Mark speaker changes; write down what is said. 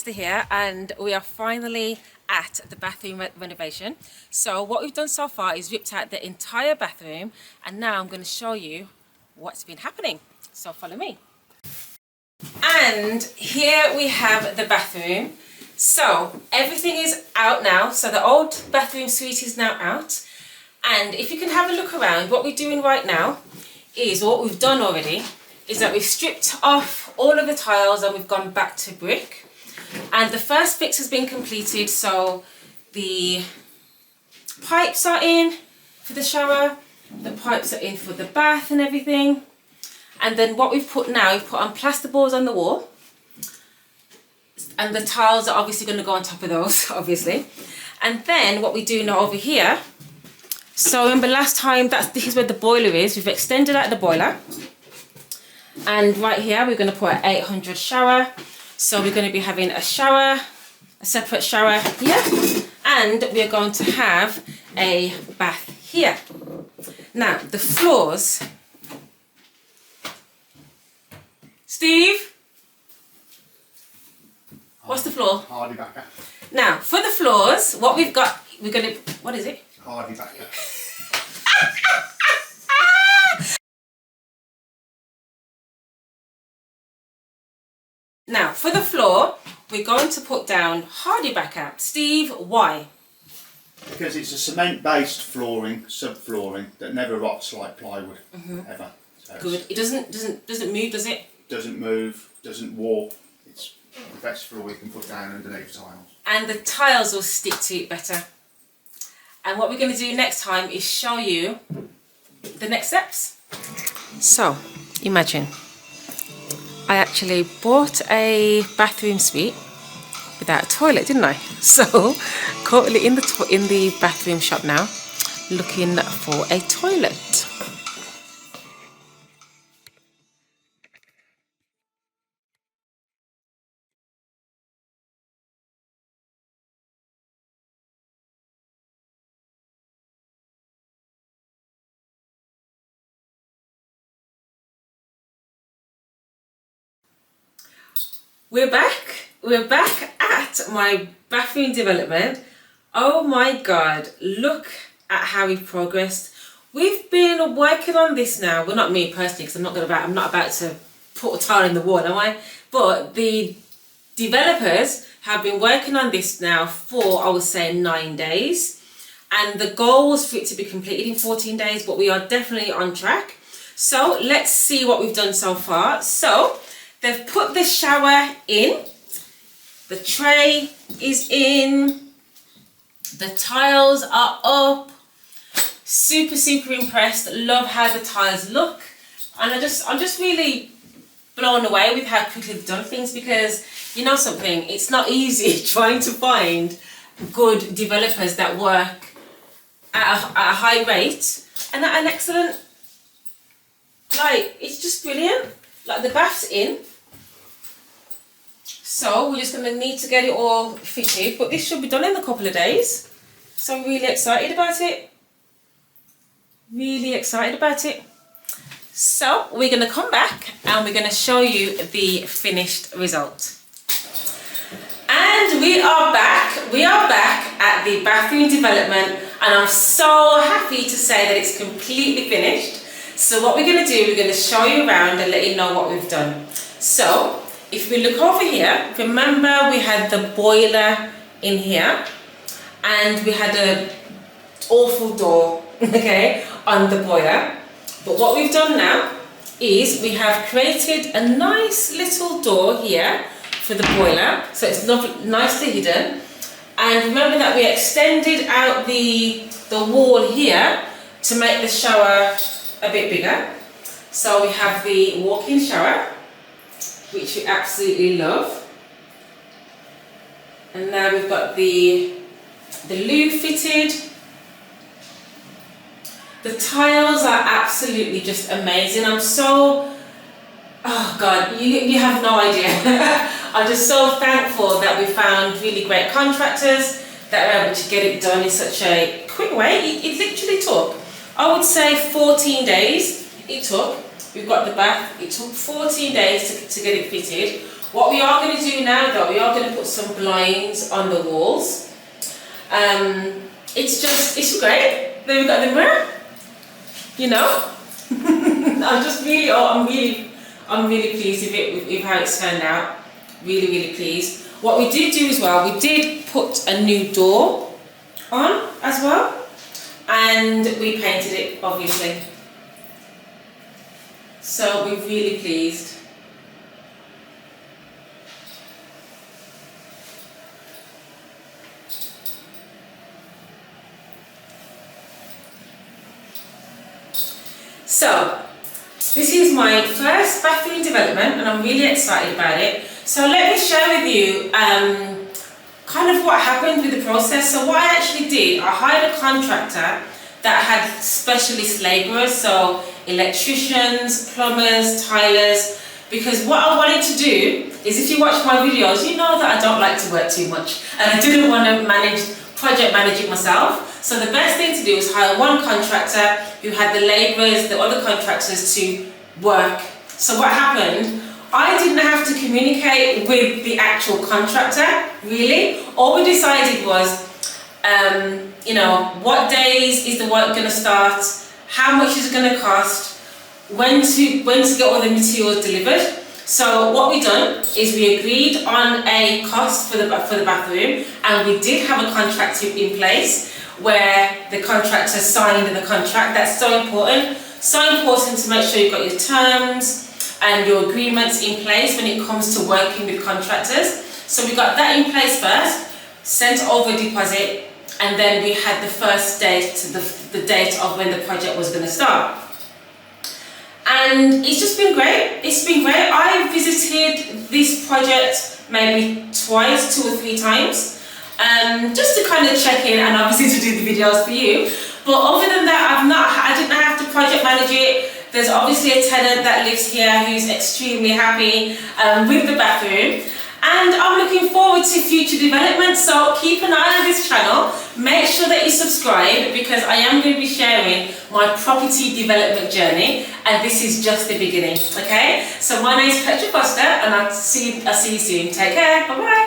Speaker 1: Esther here, and we are finally at the bathroom renovation. So what we've done so far is ripped out the entire bathroom, and now I'm going to show you what's been happening. So follow me. And here we have the bathroom. So everything is out now. So the old bathroom suite is now out. And if you can have a look around, what we're doing right now is, what we've done already, is that we've stripped off all of the tiles and we've gone back to brick. And the first fix has been completed, so the pipes are in for the shower, the pipes are in for the bath and everything. And then what we've put now, we've put on plasterboards on the wall. And the tiles are obviously going to go on top of those, obviously. And then what we do now over here, so remember last time, this is where the boiler is. We've extended out the boiler. And right here, we're going to put an 800 shower. So we're going to be having a shower, a separate shower here, and we're going to have a bath here. Now, the floors. Steve? What's the floor?
Speaker 2: Hardy backer.
Speaker 1: Now, for the floors, what we've got, we're going to, what is it?
Speaker 2: Hardy backer.
Speaker 1: Now, for the floor, we're going to put down hardy backer. Steve, why?
Speaker 2: Because it's a cement-based flooring, subflooring, that never rots like plywood, ever. So
Speaker 1: Good. It doesn't move, does it?
Speaker 2: Doesn't move, doesn't warp. It's the best floor you can put down underneath tiles.
Speaker 1: And the tiles will stick to it better. And what we're going to do next time is show you the next steps. So, imagine. I actually bought a bathroom suite without a toilet, didn't I? So, currently in the bathroom shop now, looking for a toilet. We're back at my bathroom development. Oh my God, look at how we've progressed. We've been working on this now. Well, not me personally, because I'm not about to put a tile in the wall, am I? But the developers have been working on this now for, I would say, 9 days. And the goal was for it to be completed in 14 days, but we are definitely on track. So let's see what we've done so far. So they've put the shower in, the tray is in, the tiles are up. Super impressed, love how the tiles look. And I'm just really blown away with how quickly they've done things, because you know something, it's not easy trying to find good developers that work at a high rate and at an excellent, like, it's just brilliant. Like, the bath's in. So we're just going to need to get it all fitted, but this should be done in a couple of days. So I'm really excited about it. Really excited about it. So we're going to come back and we're going to show you the finished result. And we are back. We are back at the bathroom development, and I'm so happy to say that it's completely finished. So what we're going to do, we're going to show you around and let you know what we've done. So if we look over here, remember we had the boiler in here and we had an awful door, okay, on the boiler. But what we've done now is we have created a nice little door here for the boiler, so it's nicely hidden. And remember that we extended out the wall here to make the shower a bit bigger. So we have the walk-in shower, which we absolutely love. And now we've got the loo fitted. The tiles are absolutely just amazing. I'm so, oh God, you have no idea. I'm just so thankful that we found really great contractors that are able to get it done in such a quick way. It literally took, I would say, 14 days it took. We've got the bath, it took 14 days to get it fitted. What we are going to do now though, we are going to put some blinds on the walls. It's great. Then we've got the mirror, you know. I'm really pleased with it, with how it's turned out. Really pleased. What we did do as well, we did put a new door on as well, and we painted it obviously. So we're really pleased. So this is my first bathroom development and I'm really excited about it. So let me share with you kind of what happened with the process. So what I actually did, I hired a contractor that had specialist labourers, so electricians, plumbers, tilers, because what I wanted to do is, if you watch my videos, you know that I don't like to work too much and I didn't want to project manage it myself. So the best thing to do was hire one contractor who had the labourers, the other contractors to work. So what happened, I didn't have to communicate with the actual contractor, really. All we decided was, you know, what days is the work going to start, how much is it going to cost, when to get all the materials delivered. So what we done is we agreed on a cost for the bathroom, and we did have a contract in place where the contractor signed the contract. That's so important. So important to make sure you've got your terms and your agreements in place when it comes to working with contractors. So we got that in place first, sent over a deposit, and then we had the first date, the date of when the project was going to start. And it's just been great. It's been great. I visited this project maybe twice, 2 or 3 times, just to kind of check in and obviously to do the videos for you. But other than that, I didn't have to project manage it. There's obviously a tenant that lives here who's extremely happy with the bathroom. And I'm looking forward to future developments, so keep an eye on this channel. Make sure that you subscribe, because I am going to be sharing my property development journey, and this is just the beginning, okay? So my name is Petra and I'll see you soon. Take care, bye-bye.